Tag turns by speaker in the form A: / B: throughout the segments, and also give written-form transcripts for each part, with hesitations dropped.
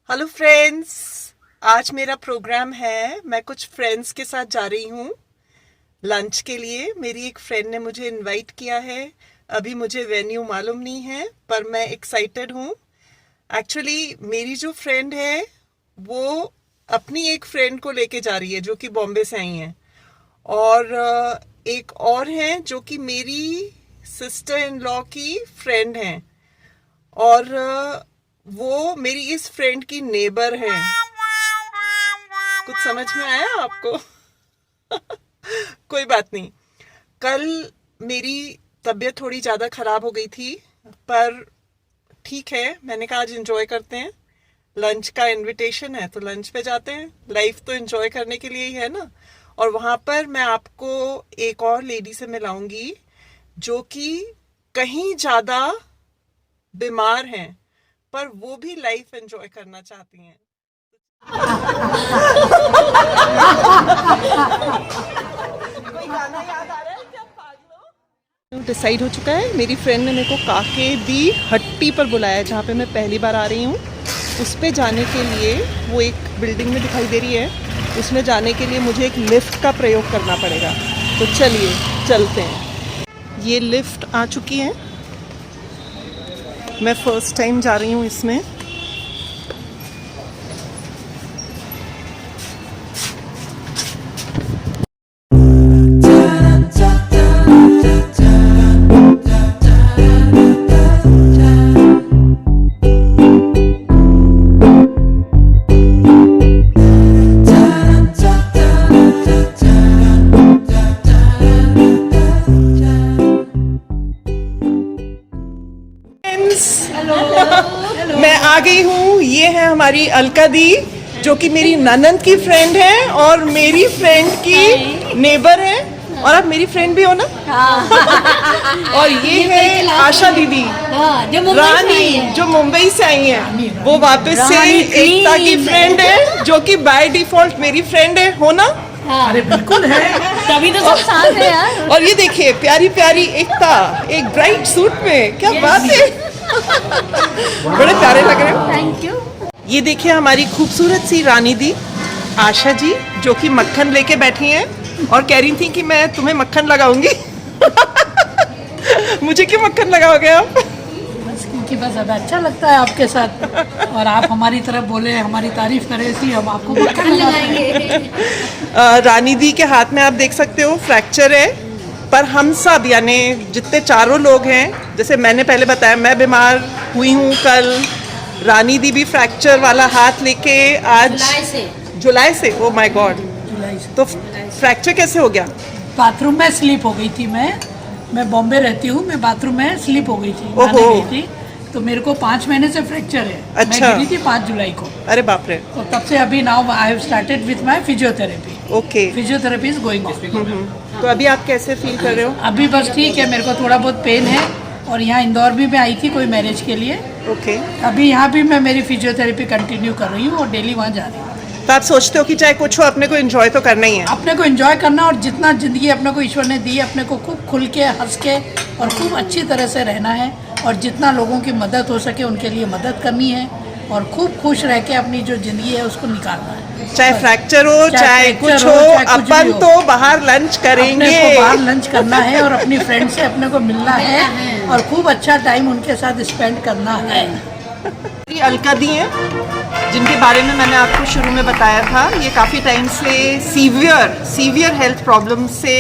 A: Hello friends. आज मेरा programme है। मैं कुछ फ्रेंड्स के साथ जा रही हूँ लंच के लिए। मेरी एक फ्रेंड ने मुझे इनवाइट किया है। अभी मुझे वेन्यू मालूम नहीं है पर मैं एक्साइटेड हूँ। एक्चुअली मेरी जो फ्रेंड है वो अपनी एक फ्रेंड को लेके जा रही है जो कि बॉम्बे से आई हैं, और एक और है जो कि मेरी सिस्टर इन लॉ की फ्रेंड हैं, और वो मेरी इस फ्रेंड की नेबर है। कुछ समझ में आया आपको? कोई बात नहीं। कल मेरी तबीयत थोड़ी ज़्यादा ख़राब हो गई थी पर ठीक है, मैंने कहा आज एंजॉय करते हैं। लंच का इनविटेशन है तो लंच पे जाते हैं। लाइफ तो एंजॉय करने के लिए ही है ना। और वहाँ पर मैं आपको एक और लेडी से मिलाऊंगी जो कि कहीं ज़्यादा बीमार हैं पर वो भी लाइफ एंजॉय करना चाहती हैं। कोई गाना याद आ रहा है क्या? डिसाइड हो चुका है। मेरी फ्रेंड ने मेरे को काके दी हट्टी पर बुलाया है जहाँ पे मैं पहली बार आ रही हूँ। उस पे जाने के लिए वो एक बिल्डिंग में दिखाई दे रही है, उसमें जाने के लिए मुझे एक लिफ्ट का प्रयोग करना पड़ेगा। तो चलिए चलते हैं। ये लिफ्ट आ चुकी है। मैं फर्स्ट टाइम जा रही हूँ इसमें। मैं आ गई हूँ। ये है हमारी अलका दी जो कि मेरी ननंद की फ्रेंड है और मेरी फ्रेंड की नेबर है। और आप मेरी फ्रेंड भी हो ना? हाँ। और ये है आशा दीदी, रानी, जो मुंबई से आई हैं। वो वापस से एकता की फ्रेंड है जो कि बाय डिफॉल्ट मेरी फ्रेंड है। हो ना?
B: हाँ।
C: अरे बिल्कुल है,
B: तभी तो सब साथ है यार।
A: और ये देखिए प्यारी प्यारी एकता एक ब्राइट सूट में, क्या बात है। बड़े प्यारे लग रहे हो।
B: Thank you.
A: ये देखिए हमारी खूबसूरत सी रानी दी आशा जी जो कि मक्खन लेके बैठी हैं और कह रही थी कि मैं तुम्हें मक्खन लगाऊंगी। मुझे क्यों मक्खन लगाओगे आप?
C: बस क्योंकि बस अब अच्छा लगता है आपके साथ और आप हमारी तरफ बोले, हमारी तारीफ करें, इसलिए हम आपको मक्खन
B: लगाएंगे।
A: रानी दी के हाथ में आप देख सकते हो फ्रैक्चर है, पर हम सब यानी जितने चारों लोग हैं, जैसे मैंने पहले बताया मैं बीमार हुई हूँ कल, रानी दी भी फ्रैक्चर वाला हाथ लेके आज जुलाई से ओ माय गॉड। तो फ्रैक्चर कैसे हो गया?
C: बाथरूम में स्लिप हो गई थी। मैं बॉम्बे रहती हूँ, मैं बाथरूम में स्लिप हो गई थी, नहाने गई थी, तो मेरे को 5 महीने से फ्रैक्चर है।
A: अच्छा।
C: मैं गिरी थी 5 जुलाई को।
A: अरे बाप रे।
C: तो तब से अभी now I have started with my physiotherapy.
A: Okay.
C: Physiotherapy is going on.
A: तो अभी आप कैसे फील कर रहे हो?
C: अभी बस ठीक है, मेरे को थोड़ा बहुत पेन है। और यहाँ इंदौर भी मैं आई थी कोई मैरिज के लिए।
A: ओके।
C: अभी यहाँ भी मैं मेरी फिजियोथेरेपी कंटिन्यू कर रही हूँ और डेली वहाँ जा रही हूँ।
A: तो आप सोचते हो कि चाहे कुछ हो अपने को एंजॉय तो करना ही है?
C: अपने को एंजॉय करना, और जितना जिंदगी अपने को ईश्वर ने दी है अपने को खूब खुल के हंस के और खूब अच्छी तरह से रहना है। और जितना लोगों की मदद हो सके उनके लिए मदद करनी है और खूब खुश रह के अपनी जो जिंदगी है उसको निकालना है।
A: चाहे फ्रैक्चर हो चाहे कुछ हो, अपन तो बाहर लंच करेंगे।
C: अपने को बाहर लंच करना है और अपनी फ्रेंड से अपने को मिलना है और खूब अच्छा टाइम उनके साथ स्पेंड करना है।
A: ये अलका दी हैं जिनके बारे में मैंने आपको शुरू में बताया था। ये काफ़ी टाइम से सीवियर हेल्थ प्रॉब्लम से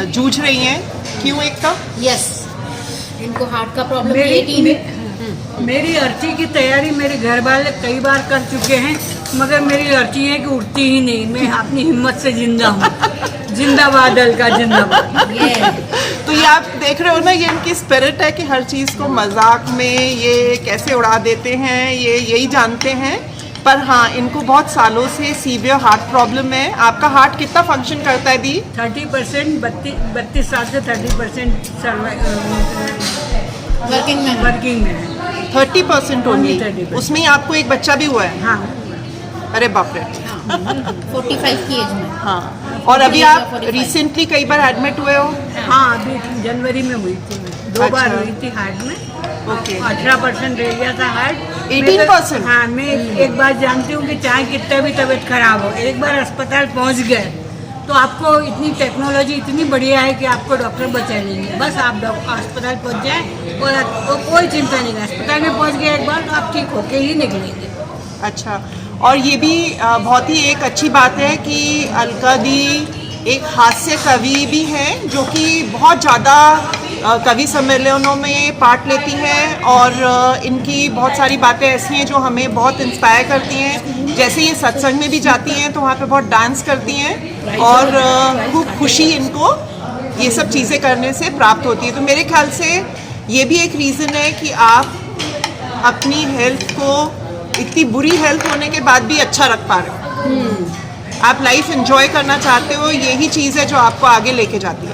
A: जूझ रही हैं। क्यों एकता?
B: यस, इनको हार्ट का प्रॉब्लम।
D: मेरी अर्जी की तैयारी मेरे घर वाले कई बार कर चुके हैं, मगर मेरी अर्जी है कि उठती ही नहीं। मैं अपनी हिम्मत से जिंदा हूँ। जिंदाबाद अलका, जिंदाबाद।
A: तो ये आप देख रहे हो ना, ये इनकी स्पिरिट है कि हर चीज़ को मजाक में ये कैसे उड़ा देते हैं, ये यही जानते हैं। पर हाँ, इनको बहुत सालों से सीवियर हार्ट प्रॉब्लम है। आपका हार्ट कितना फंक्शन करता है दी?
D: 30%, 32 साल से 30% वर्किंग में है।
A: 30% ओनली?
D: 30%।
A: उसमें ही आपको एक बच्चा भी हुआ है?
D: हाँ।
A: अरे बाप रे।
B: 45 की एज में।
A: हाँ। और अभी आप रिसेंटली कई बार एडमिट हुए हो?
D: हाँ, अभी जनवरी में हुई थी मैं, 2 बार
A: अच्छा।
D: हुई थी हार्ट में।
A: ओके।
D: 18% रह गया था हार्ट।
A: 18%?
D: हाँ, मैं एक बात जानती हूँ कि चाहे कितना भी तबीयत खराब हो, एक बार अस्पताल पहुँच गए तो आपको इतनी टेक्नोलॉजी इतनी बढ़िया है कि आपको डॉक्टर बचा लेंगे। बस आप अस्पताल पहुँच जाए और कोई चिंता नहीं है। अस्पताल में पहुँच गए एक बार तो आप ठीक होके ही निकलेंगे।
A: अच्छा, और ये भी बहुत ही एक अच्छी बात है कि अलका दी एक हास्य कवि भी हैं जो कि बहुत ज़्यादा कवि सम्मेलनों में पार्ट लेती हैं, और इनकी बहुत सारी बातें ऐसी हैं जो हमें बहुत इंस्पायर करती हैं। जैसे ये सत्संग में भी जाती हैं तो वहाँ पे बहुत डांस करती हैं, और खूब खुशी इनको ये सब चीज़ें करने से प्राप्त होती है। तो मेरे ख्याल से ये भी एक रीज़न है कि आप अपनी हेल्थ को, इतनी बुरी हेल्थ होने के बाद भी अच्छा रख पा रहे हो। आप लाइफ एंजॉय करना चाहते हो, यही चीज़ है जो आपको आगे लेके जाती है।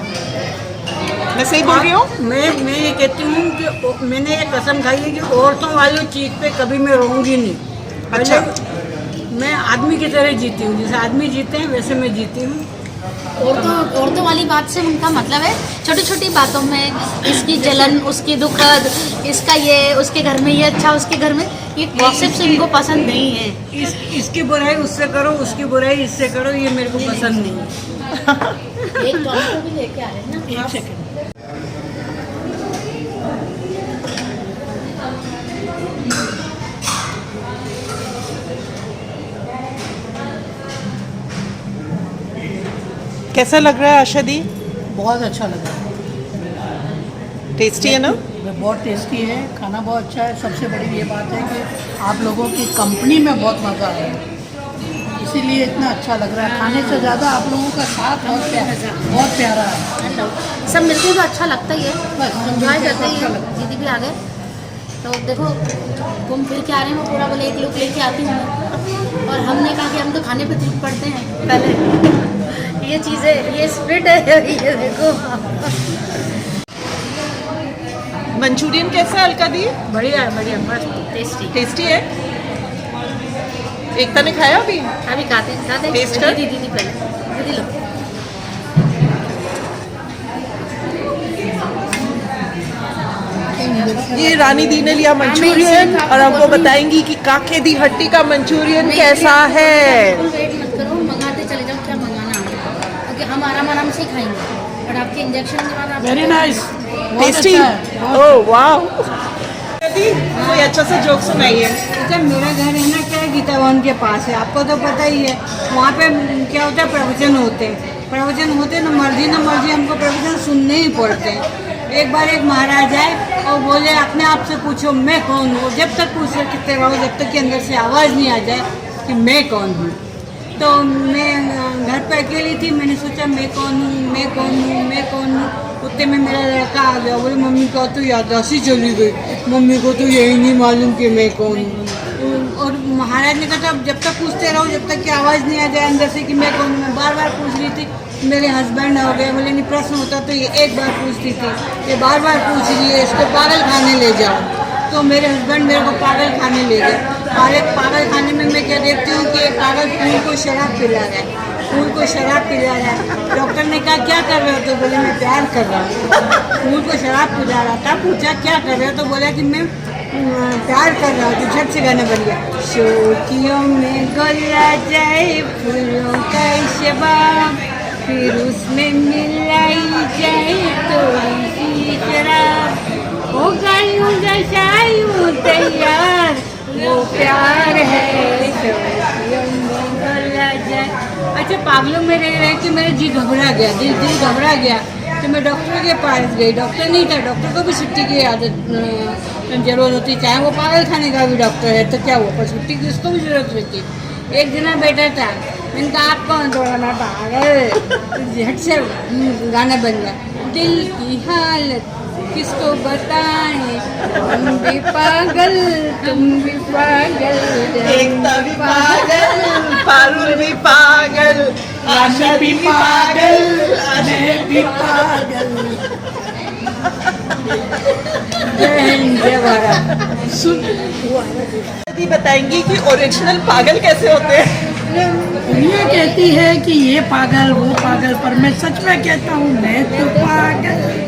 A: मैं सही बोल रही हूँ?
D: मैं ये कहती हूँ कि मैंने ये कसम खाई है कि औरतों वाली चीज़ पे कभी मैं रहूँगी नहीं।
A: अच्छा।
D: मैं आदमी की तरह जीती हूँ, जैसे आदमी जीते हैं वैसे मैं जीती हूँ।
B: औरतों वाली बात से उनका मतलब है छोटी छोटी बातों में इसकी जलन, उसकी दुखद, इसका ये, उसके घर में ये अच्छा, उसके घर में ये कॉन्सेप्ट इनको पसंद नहीं है।
D: इसकी बुराई उससे करो, उसकी बुराई इससे करो, ये मेरे को पसंद नहीं है।
B: एक डॉक्टर भी लेके आ रहे हैं ना।
D: एक सेकंड।
A: कैसा लग रहा है आशा दी?
C: बहुत अच्छा लगा,
A: टेस्टी है ना?
C: बहुत टेस्टी है, खाना बहुत अच्छा है। सबसे बड़ी ये बात है कि आप लोगों की कंपनी में बहुत मज़ा आया, इसीलिए इतना अच्छा लग रहा है। खाने से ज़्यादा आप लोगों का साथ बहुत प्यारा है।
B: सब मिलके तो अच्छा लगता ही है,
C: बस
B: एंजॉय करते ही
C: अच्छा
B: है।
C: लगता है।
B: दीदी भी आ गए तो देखो घूम फिर के आ रहे हैं, वो पूरा बोले एक लुक लेके आती हूँ, और हमने कहा कि हम तो खाने पे ट्रिप पड़ते हैं पहले। ये चीज़ें, ये स्प्रिट है, ये देखो।
A: मंचूरियन कैसा है अलका दी?
D: बढ़िया है, बढ़िया, मस्त।
B: टेस्टी।
A: टेस्टी है। एकता ने खाया अभी?
B: अभी खाते
A: Taste कर।
B: दीदी पहले दीदी लो।
A: ये रानी दी ने लिया मंचूरियन, और हमको बताएंगी कि काके दी हट्टी का मंचूरियन कैसा है।
B: बिल्कुल वेट मत करो, मंगाते चले जाओ क्या मंगाना है, क्योंकि हम आराम आराम से ही खाएंगे, और आपके इंजेक्शन के बाद आप
C: वेरी नाइस,
A: टेस्टी। ओह वाह। कोई अच्छा सा जोक सुनाइए।
D: अच्छा, मेरा घर है ना क्या, गीता भवन के पास है, आपको तो पता ही है। वहाँ पे क्या होता है, प्रवचन होते हैं ना मर्जी हमको प्रवचन सुनने ही पड़ते हैं। एक बार एक महाराज आए और बोले अपने आप से पूछो मैं कौन हूँ। जब तक पूछ सकते रहो, जब तक कि अंदर से आवाज़ नहीं आ जाए कि मैं कौन हूँ। तो मैं घर पे अकेली थी, मैंने सोचा मैं कौन हूँ। उतने में मेरा लड़का आ गया, बोले मम्मी का तो याददाश्त ही चली गई, मम्मी को तो यही नहीं मालूम कि मैं कौन हूँ। और महाराज ने कहा जब तक पूछते रहो, जब तक कि आवाज़ नहीं आ जाए अंदर से कि मैं कौन हूँ। मैं बार बार पूछ रही थी, मेरे हस्बैंड हो गए, बोले नहीं प्रश्न होता तो ये एक बार पूछती थी, ये बार बार पूछ रही है, इसको पागल खाने ले जाओ। तो मेरे हस्बैंड मेरे को पागल खाने ले गए। पागल खाने में मैं क्या देखती हूँ कि एक पागल फूल को शराब पिला रहा है। डॉक्टर ने कहा क्या कर रहे हो, तो बोले मैं प्यार कर रहा हूँ। फूल को शराब पिला रहा था, पूछा क्या कर रहे हो, तो बोला कि मैं प्यार कर रहा हूँ। तो झट से गाना बन गया, शोकियों में गला जाए फूलों का शबाब, फिर उसमें मिलाई जाए तो शराब, हो गई तैयार, वो प्यार है शोकियों में गला जाए। अच्छा, पागलों में रह के मेरा दिल घबरा गया। तो मैं डॉक्टर के पास गई, डॉक्टर नहीं था। डॉक्टर को भी छुट्टी की आदत जरूरत होती, चाहे वो पागल खाने का भी डॉक्टर है तो क्या हुआ, पर छुट्टी की उसको भी जरूरत होती। एक जना बैठा था, मैंने कहा आप कौन, थोड़ा मैं पागल। झट से गाना बन गया, दिल की हालत किसको बताएं, हम भी पागल तुम भी पागल,
A: एकता भी पागल, पारुल भी पागल, आशा भी पागल,
C: मैं भी पागल।
A: दी बताएंगी कि ओरिजिनल पागल कैसे होते हैं।
C: दुनिया कहती है कि ये पागल वो पागल, पर मैं सच में कहता हूँ मैं तो पागल।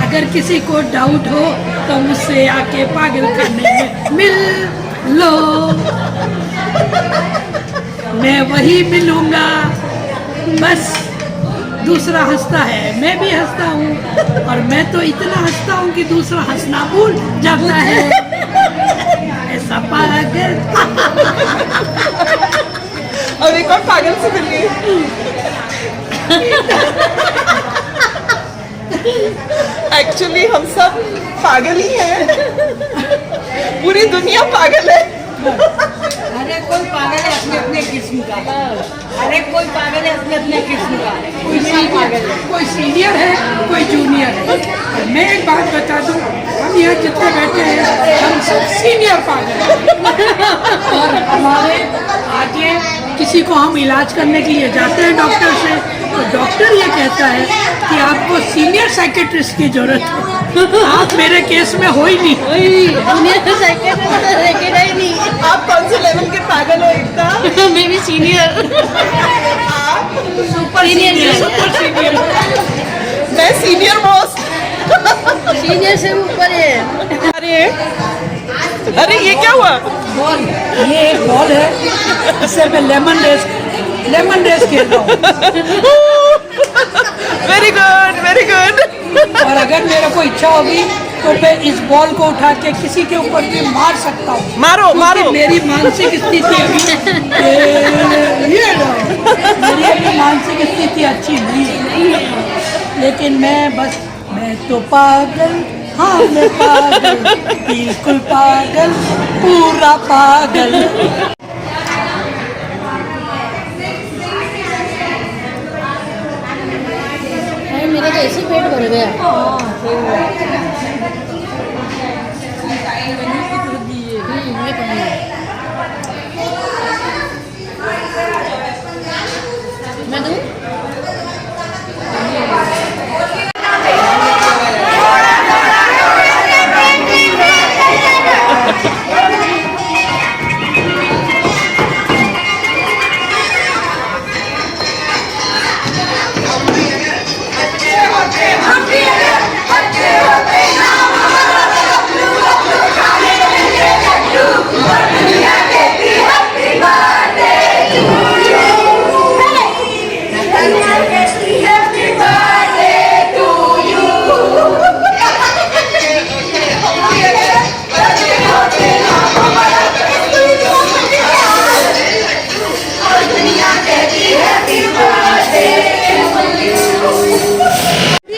C: अगर किसी को डाउट हो तो मुझसे आके पागल खाने में मिल लो, मैं वही मिलूंगा, बस दूसरा हंसता है मैं भी हंसता हूँ, और मैं तो इतना हंसता हूँ कि दूसरा हंसना भूल जाता है, ऐसा पागल।
A: और एक और पागल से मिलिए। एक्चुअली हम सब पागल ही हैं, पूरी दुनिया पागल है।
D: अरे कोई पागल है अपने अपने किस्म का, अरे कोई पागल है अपने अपने किस्म का,
C: कोई सीनियर है कोई जूनियर है, और मैं एक बात बता दूं, हम यहाँ जितने बैठे हैं हम सब सीनियर पागल हैं, और हमारे आगे किसी को हम इलाज करने के लिए जाते हैं डॉक्टर से, तो डॉक्टर ये कहता है कि आपको सीनियर साइकेट्रिस्ट की जरूरत है, आप मेरे केस में हो ही नहीं।
A: आप कौन से लेवल के पागल हो एकदम?
B: मैं भी सीनियर,
C: सुपर सीनियर।
A: मैं सीनियर मोस्ट।
B: सीनियर से ऊपर है।
A: अरे अरे ये क्या हुआ?
C: बॉल, ये एक बॉल है, इससे मैं लेमन रेस खेल रहा हूँ।
A: Very good very good.
C: और अगर मेरे को इच्छा होगी तो मैं इस बॉल को उठा के किसी के ऊपर भी मार सकता हूँ।
A: मारो मारो।
C: मेरी मानसिक स्थिति अभी मेरी अभी मानसिक स्थिति अच्छी नहीं है, लेकिन मैं तो पागल, हाँ मैं पागल, बिल्कुल पागल, पूरा पागल।
B: मेरा तो ऐसे पेट भर गया। मैं कहूँगी। मैं दूँ?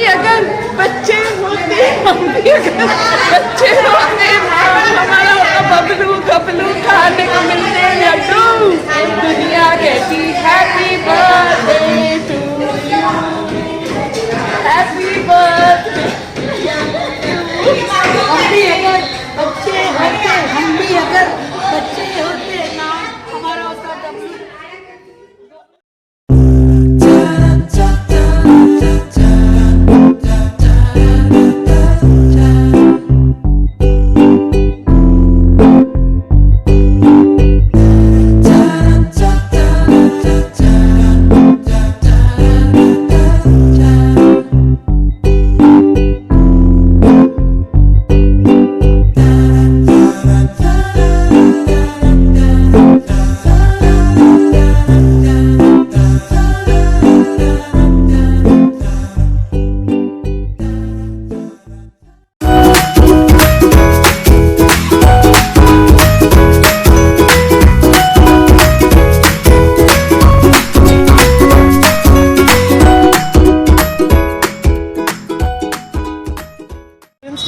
A: अगर बच्चे होते हम भी अगर बच्चे होते हमारा होता बबलू गबलू खाने को मिलते लड्डू, दुनिया कहती happy birthday to you, happy birthday.
C: हम भी अगर बच्चे होते ना, हमारा होता डब्लू।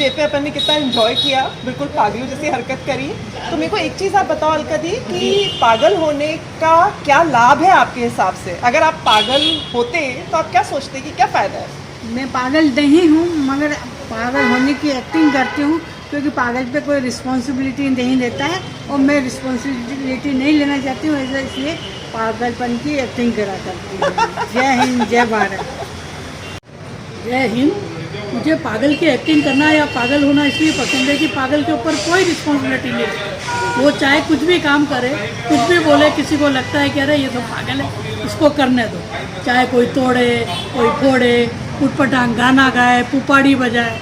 A: डे पे अपन ने कितना एंजॉय किया, बिल्कुल पागलों जैसी हरकत करी। तो मेरे को एक चीज़ आप बताओ अलका दी कि पागल होने का क्या लाभ है आपके हिसाब से? अगर आप पागल होते तो आप क्या सोचते कि क्या फ़ायदा है?
D: मैं पागल नहीं हूँ, मगर पागल होने की एक्टिंग करती हूँ, क्योंकि पागल पे कोई रिस्पॉन्सिबिलिटी नहीं लेता है, और मैं रिस्पॉन्सिबिलिटी नहीं लेना चाहती हूँ, ऐसा इसलिए पागलपन की एक्टिंग करा करती हूँ। जय हिंद, जय भारत।
C: जय हिंद। मुझे पागल की एक्टिंग करना या पागल होना इसलिए पसंद है कि पागल के ऊपर कोई रिस्पॉन्सिबिलिटी नहीं है। वो चाहे कुछ भी काम करे, कुछ भी बोले, किसी को लगता है कि अरे ये तो पागल है, इसको करने दो। चाहे कोई तोड़े, कोई फोड़े, उटपटांग गाना गाए, पुपाड़ी बजाए,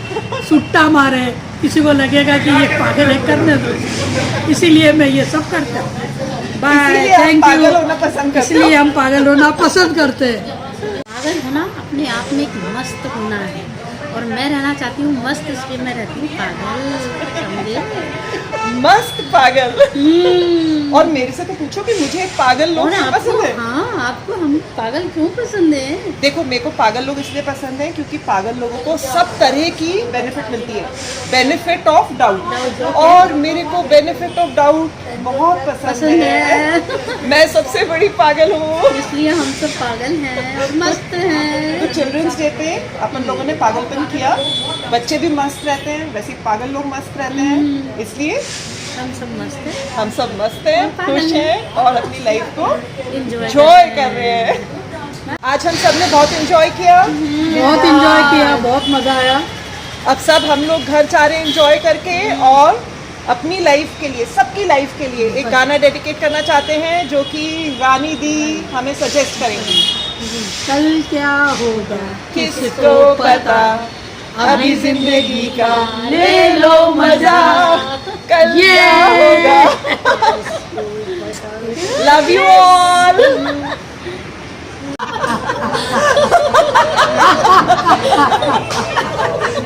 C: सुट्टा मारे, किसी को लगेगा कि ये पागल है, करने दो। इसीलिए मैं ये सब करता हूँ। बाय,
A: इसीलिए आप
C: थैंक
A: पागल
C: यू।
A: होना पसंद करते हो।
C: इसलिए हम पागल होना पसंद करते हैं।
B: पागल होना अपने आप में एक मस्त होना है, और मैं रहना चाहती हूँ मस्त, इसलिए मैं रहती हूँ पागल, समझे?
A: मस्त पागल। और मेरे से तो पूछो कि मुझे पागल लोग
B: और
A: क्यों
B: आपको,
A: पसंद है।
B: हाँ, आपको हम पागल क्यों पसंद है?
A: देखो, मेरे को पागल लोग इसलिए पसंद है क्योंकि पागल लोगों को सब तरह की बेनिफिट मिलती है, बेनिफिट ऑफ डाउट। और मेरे को बेनिफिट ऑफ डाउट बहुत पसंद है। मैं सबसे बड़ी पागल हूँ।
B: इसलिए हम सब पागल हैं और मस्त हैं।
A: तो चिल्ड्रंस डे पे अपन लोगों ने पागलपन किया, बच्चे भी मस्त रहते हैं, वैसे ही पागल लोग मस्त रहते हैं, इसलिए
B: हम सब मस्त हैं,
A: हम सब मस्त हैं,
B: और पागल
A: खुश हैं और अपनी लाइफ को
B: एंजॉय
A: एंजॉय कर रहे हैं। आज हम सब ने बहुत एंजॉय किया,
C: बहुत इंजॉय किया, बहुत मज़ा आया।
A: अब सब हम लोग घर जा रहे हैं एंजॉय करके, और अपनी लाइफ के लिए, सबकी लाइफ के लिए एक गाना डेडिकेट करना चाहते हैं जो कि रानी दी हमें सजेस्ट करेंगी।
C: कल क्या होगा
A: किसको पता, अभी जिंदगी का ले लो मजा, कल क्या होगा। Love you all.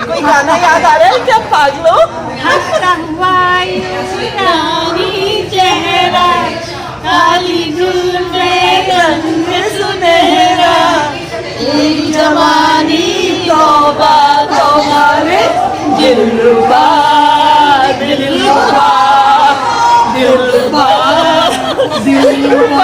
A: कोई गाना याद आ रहा है क्या पागलों?
B: हंसता हुआ यूनानी चेहरा, काली जुल्फे रंग सुनहरा, एक जवानी
A: तौबा तौबा रे, दिलरुबा दिलरुबा दिलरुबा दिलरुबा